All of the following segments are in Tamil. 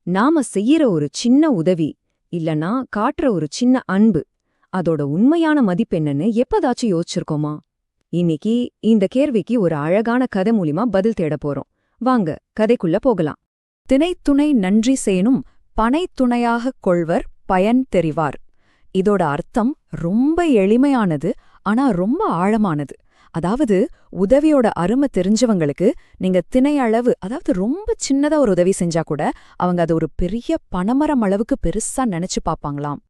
நாம செய்யற ஒரு சின்ன உதவி இல்லனா காட்டுற ஒரு சின்ன அன்பு அதோட உண்மையான மதிப்பென்னன்னு எப்பதாச்சும் யோசிச்சிருக்கோமா? இன்னைக்கு இந்த கேள்விக்கு ஒரு அழகான கதை மூலியமா பதில் தேட போறோம். வாங்க கதைக்குள்ள போகலாம். தினைத்துணை நன்றி செய்யணும் பனைத்துணையாகக் கொள்வர் பயன் தெரிவார். இதோட அர்த்தம் ரொம்ப எளிமையானது, ஆனா ரொம்ப ஆழமானது. அதாவது உதவியோட அருமை தெரிஞ்சவங்களுக்கு நீங்க திணையளவு, அதாவது ரொம்ப சின்னதா ஒரு உதவி செஞ்சா கூட அவங்க அது ஒரு பெரிய பனைமரம் அளவுக்கு பெருசா நினைச்சு பாப்பாங்களாம்.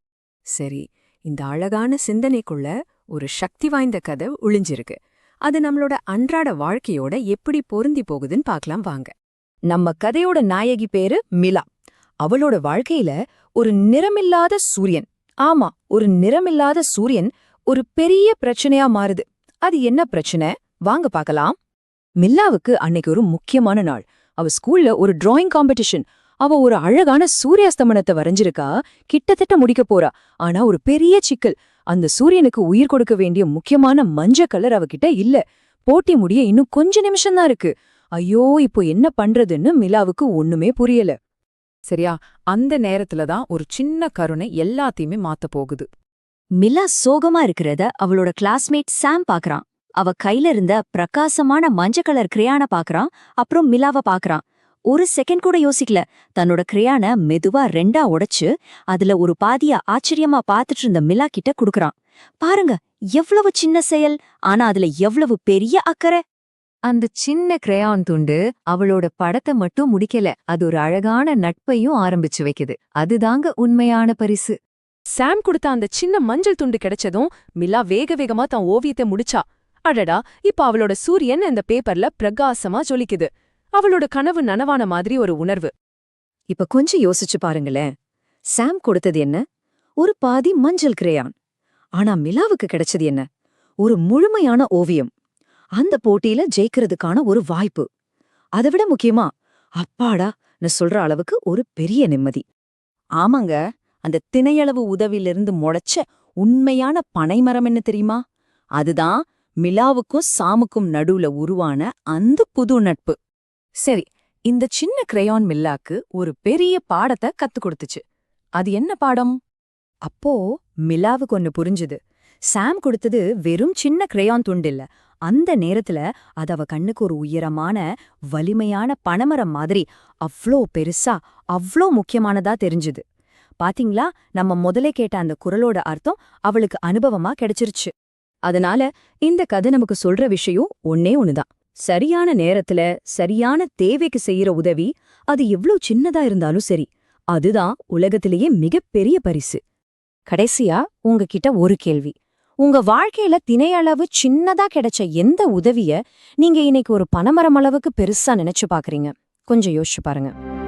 சரி, இந்த அழகான சிந்தனைக்குள்ள ஒரு சக்தி வாய்ந்த கதை ஒளிஞ்சிருக்கு. அது நம்மளோட அன்றாட வாழ்க்கையோட எப்படி பொருந்தி போகுதுன்னு பார்க்கலாம் வாங்க. நம்ம கதையோட நாயகி பேரு மிலா. அவளோட வாழ்க்கையில ஒரு நிறமில்லாத சூரியன், ஆமா, ஒரு நிறமில்லாத சூரியன் ஒரு பெரிய பிரச்சனையா மாறுது. அது என்ன பிரச்சனை? வாங்க பார்க்கலாம். மில்லாவுக்கு அன்னைக்கு ஒரு முக்கியமான நாள். அவ ஸ்கூல்ல ஒரு டிராயிங் காம்படிஷன். அவ ஒரு அழகான சூரியாஸ்தமனத்தை வரைஞ்சிருக்கா, கிட்டத்தட்ட முடிக்க போறா. ஆனா ஒரு பெரிய சிக்கல், அந்த சூரியனுக்கு உயிர் கொடுக்க வேண்டிய முக்கியமான மஞ்ச கலர் அவகிட்ட இல்ல. போட்டி முடிய இன்னும் கொஞ்ச நிமிஷம்தான் இருக்கு. ஐயோ, இப்போ என்ன பண்றதுன்னு மிலாவுக்கு ஒண்ணுமே புரியல. சரியா, அந்த நேரத்துல தான் ஒரு சின்ன கருணை எல்லாத்தையுமே மாத்த போகுது. மிலா சோகமா இருக்கிறத அவளோட கிளாஸ்மேட் சாம் பாக்குறான். அவ கையில இருந்த பிரகாசமான மஞ்சள் கலர் கிரையான பாக்குறான். அப்புறம் மிலாவ பாக்குறான். ஒரு செகண்ட் கூட யோசிக்கல. தன்னோட கிரையான மெதுவா ரெண்டா உடைச்சு அதுல ஒரு பாதியா ஆச்சரியமா பாத்துட்டு இருந்த மிலா கிட்ட குடுக்கறான். பாருங்க, எவ்வளவு சின்ன செயல், ஆனா அதுல எவ்வளவு பெரிய அக்கறை. அந்த சின்ன கிரையான் துண்டு அவளோட படத்தை மட்டும் முடிக்கல, அது ஒரு அழகான நட்பையும் ஆரம்பிச்சு வைக்குது. அதுதாங்க உண்மையான பரிசு. சாம் கொடுத்த அந்த சின்ன மஞ்சள் துண்டு கிடைச்சதும் மிலா வேக வேகமா தான் ஓவியத்தை முடிச்சா. அடடா, இப்ப அவளோட சூரியன் அந்த பேப்பர்ல பிரகாசமா ஜொலிக்குது. அவளோட கனவு நனவான மாதிரி ஒரு உணர்வு. இப்ப கொஞ்சம் யோசிச்சு பாருங்களேன். சாம் கொடுத்தது என்ன? ஒரு பாதி மஞ்சள் கிரேயான். ஆனா மிலாவுக்கு கிடைச்சது என்ன? ஒரு முழுமையான ஓவியம். அந்த போட்டியில ஜெயிக்கிறதுக்கான ஒரு வாய்ப்பு. அதை விட முக்கியமா, அப்பாடா நான் சொல்ற அளவுக்கு ஒரு பெரிய நிம்மதி. ஆமாங்க, அந்த திணையளவு உதவியிலிருந்து முளைச்ச உண்மையான பனைமரம் என்ன தெரியுமா? அதுதான் மிலாவுக்கும் சாமுக்கும் நடுவுல உருவான அந்த புது நட்பு. சரி, இந்த சின்ன கிரையான் மில்லாக்கு ஒரு பெரிய பாடத்தை கத்து கொடுத்துச்சு. அது என்ன பாடம்? அப்போ மிலாவுக்கு ஒன்னு புரிஞ்சுது. சாம் கொடுத்தது வெறும் சின்ன கிரையான் துண்டில்ல. அந்த நேரத்துல அது அவ கண்ணுக்கு ஒரு உயரமான வலிமையான பனைமரம் மாதிரி அவ்ளோ பெருசா, அவ்ளோ முக்கியமானதா தெரிஞ்சுது. பாத்தீங்களா, நம்ம முதலே கேட்ட அந்த குரலோட அர்த்தம் அவளுக்கு அனுபவமா கிடைச்சிருச்சு. அதனால இந்த கதை நமக்கு சொல்ற விஷயம் ஒன்னே ஒண்ணுதான். சரியான நேரத்துல சரியான தேவைக்கு செய்யற உதவி, அது எவ்ளோ சின்னதா இருந்தாலும் சரி, அதுதான் உலகத்திலேயே மிகப்பெரிய பரிசு. கடைசியா உங்ககிட்ட ஒரு கேள்வி. உங்க வாழ்க்கையில திணையளவு சின்னதா கிடைச்ச எந்த உதவிய நீங்க இன்னைக்கு ஒரு பனைமரம் அளவுக்கு பெருசா நினைச்சு பாக்குறீங்க? கொஞ்சம் யோசிச்சு பாருங்க.